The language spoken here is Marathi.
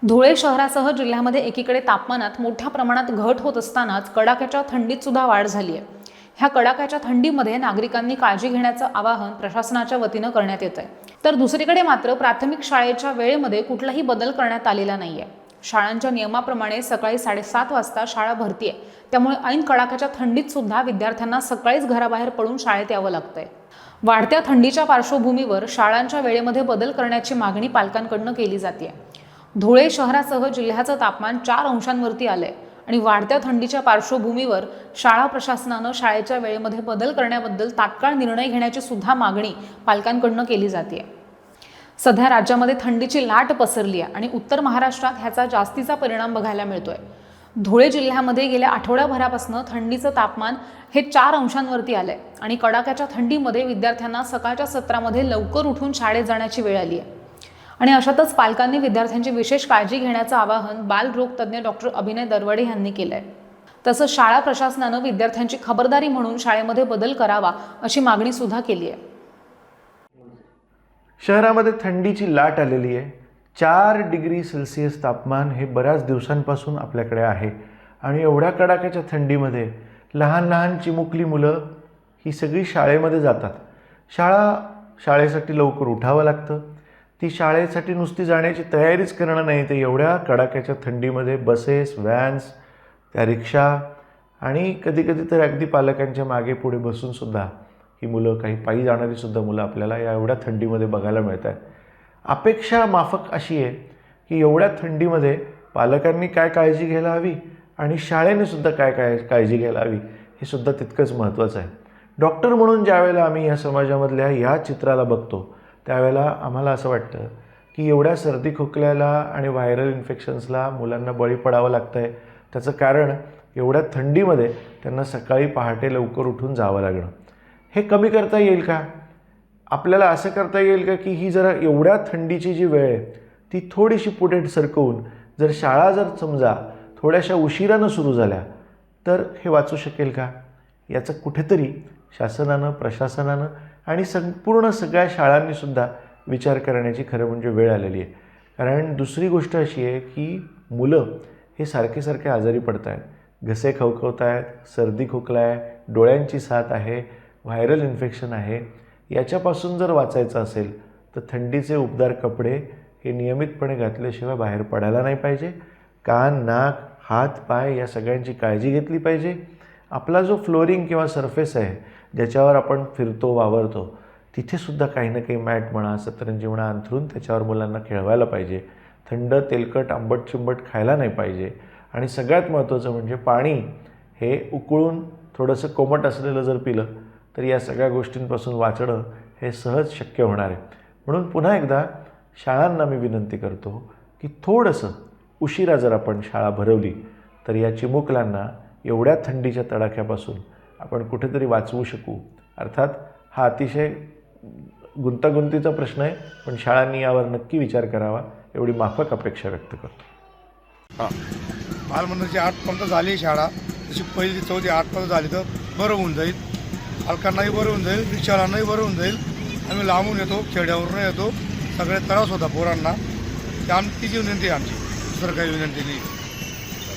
धुळे शहरासह जिल्ह्यामध्ये एकीकडे तापमानात मोठ्या प्रमाणात घट होत असतानाच कडाक्याच्या थंडीत सुद्धा वाढ झाली आहे। ह्या कडाक्याच्या थंडीमध्ये नागरिकांनी काळजी घेण्याचं आवाहन प्रशासनाच्या वतीनं करण्यात येत आहे। तर दुसरीकडे मात्र प्राथमिक शाळेच्या वेळेमध्ये कुठलाही बदल करण्यात आलेला नाहीये। शाळांच्या नियमाप्रमाणे सकाळी 7:30 वाजता शाळा भरती आहे, त्यामुळे ऐन कडाक्याच्या थंडीत सुद्धा विद्यार्थ्यांना सकाळीच घराबाहेर पडून शाळेत यावं लागतंय। वाढत्या थंडीच्या पार्श्वभूमीवर शाळांच्या वेळेमध्ये बदल करण्याची मागणी पालकांकडून केली जाते। धुळे शहरासह जिल्ह्याचं तापमान 4 अंशांवरती आलंय आणि वाढत्या थंडीच्या पार्श्वभूमीवर शाळा प्रशासनानं शाळेच्या वेळेमध्ये बदल करण्याबद्दल तात्काळ निर्णय घेण्याची सुद्धा मागणी पालकांकडून केली जाते। सध्या राज्यामध्ये थंडीची लाट पसरली आहे आणि उत्तर महाराष्ट्रात ह्याचा जास्तीचा परिणाम बघायला मिळतोय। धुळे जिल्ह्यामध्ये गेल्या आठवड्याभरापासून थंडीचं तापमान हे 4 अंशांवरती आलंय आणि कडाक्याच्या थंडीमध्ये विद्यार्थ्यांना सकाळच्या सत्रामध्ये लवकर उठून शाळेत जाण्याची वेळ आली आहे। आणि अशातच पालकांनी विद्यार्थ्यांची विशेष काळजी घेण्याचं आवाहन बालरोग तज्ज्ञ डॉक्टर अभिनय दरवडे यांनी केलंय। तसंच शाळा प्रशासनानं विद्यार्थ्यांची खबरदारी म्हणून शाळेमध्ये बदल करावा अशी मागणी सुद्धा केली आहे। शहरामध्ये थंडीची लाट आलेली आहे। 4 डिग्री सेल्सिअस तापमान हे बऱ्याच दिवसांपासून आपल्याकडे आहे आणि एवढ्या कडाक्याच्या थंडीमध्ये लहान लहान चिमुकली मुलं ही सगळी शाळेमध्ये जातात। शाळेसाठी लवकर उठावं लागतं। ती शाळेसाठी नुसती जाण्याची तयारीच करणं नाही, तर एवढ्या कडाक्याच्या थंडीमध्ये बसेस, व्हॅन्स, त्या रिक्षा आणि कधीकधी तर अगदी पालकांच्या मागे पुढे बसूनसुद्धा ही मुलं, काही पायी जाणारीसुद्धा मुलं आपल्याला या एवढ्या थंडीमध्ये बघायला मिळत आहेत। अपेक्षा माफक अशी आहे की एवढ्या थंडीमध्ये पालकांनी काय काळजी घ्यायला हवी आणि शाळेनेसुद्धा काय काळजी घ्यायला हवी हे सुद्धा तितकंच महत्त्वाचं आहे। डॉक्टर म्हणून ज्यावेळेला आम्ही या समाजामधल्या या चित्राला बघतो त्यावेळेला आम्हाला असं वाटतं की एवढ्या सर्दी खोकल्याला आणि व्हायरल इन्फेक्शन्सला मुलांना बळी पडावं लागतं आहे। त्याचं कारण एवढ्या थंडीमध्ये त्यांना सकाळी पहाटे लवकर उठून जावं लागणं। हे कमी करता येईल का? आपल्याला असं करता येईल का की ही जरा एवढ्या थंडीची जी वेळ आहे ती थोडीशी पुढे सरकवून जर शाळा समजा थोड्याशा उशिरानं सुरू झाल्या तर हे वाचू शकेल का? याचं कुठेतरी शासनानं, प्रशासनानं आणि संपूर्ण सगळ्या शाळांनीसुद्धा विचार करण्याची खरं म्हणजे वेळ आलेली आहे। कारण दुसरी गोष्ट अशी आहे की मुलं हे सारखे आजारी पडत आहेत, घसे खवखवत आहेत, सर्दी खोकला आहे, डोळ्यांची साथ आहे, व्हायरल इन्फेक्शन आहे। याच्यापासून जर वाचायचं असेल तर थंडीचे उबदार कपडे हे नियमितपणे घातल्याशिवाय बाहेर पडायला नाही पाहिजे। कान, नाक, हात, पाय या सगळ्यांची काळजी घेतली पाहिजे। आपला जो फ्लोरिंग किंवा सरफेस आहे ज्याच्यावर आपण फिरतो, वावरतो, तिथेसुद्धा काही ना काही मॅट म्हणा, सतरंजी म्हणा अंथरून त्याच्यावर मुलांना खेळवायला पाहिजे। थंड, तेलकट, आंबट चिंबट खायला नाही पाहिजे आणि सगळ्यात महत्त्वाचं म्हणजे पाणी हे उकळून थोडंसं कोमट असलेलं जर पिलं तर या सगळ्या गोष्टींपासून वाचणं हे सहज शक्य होणार आहे। म्हणून पुन्हा एकदा शाळांना मी विनंती करतो की थोडंसं उशिरा जर आपण शाळा भरवली तर या चिमुकल्यांना एवढ्या थंडीच्या तडाख्यापासून आपण कुठेतरी वाचवू शकू। अर्थात हा अतिशय गुंतागुंतीचा प्रश्न आहे, पण शाळांनी यावर नक्की विचार करावा एवढी माफक अपेक्षा व्यक्त करतो। बालमंदिराची 8पर्यंत झाली शाळा, तशी पहिली 4थी 8पर्यंत झाली तर बरं होऊन जाईल। पालकांनाही बरं होऊन जाईल, रिक्षावाल्यांनाही बरं होऊन जाईल। आम्ही लांबून येतो, खेड्यावरून येतो, सगळे त्रास होता पोरांना। ती विनंती आहे आमची, दुसरं काही विनंती नाही।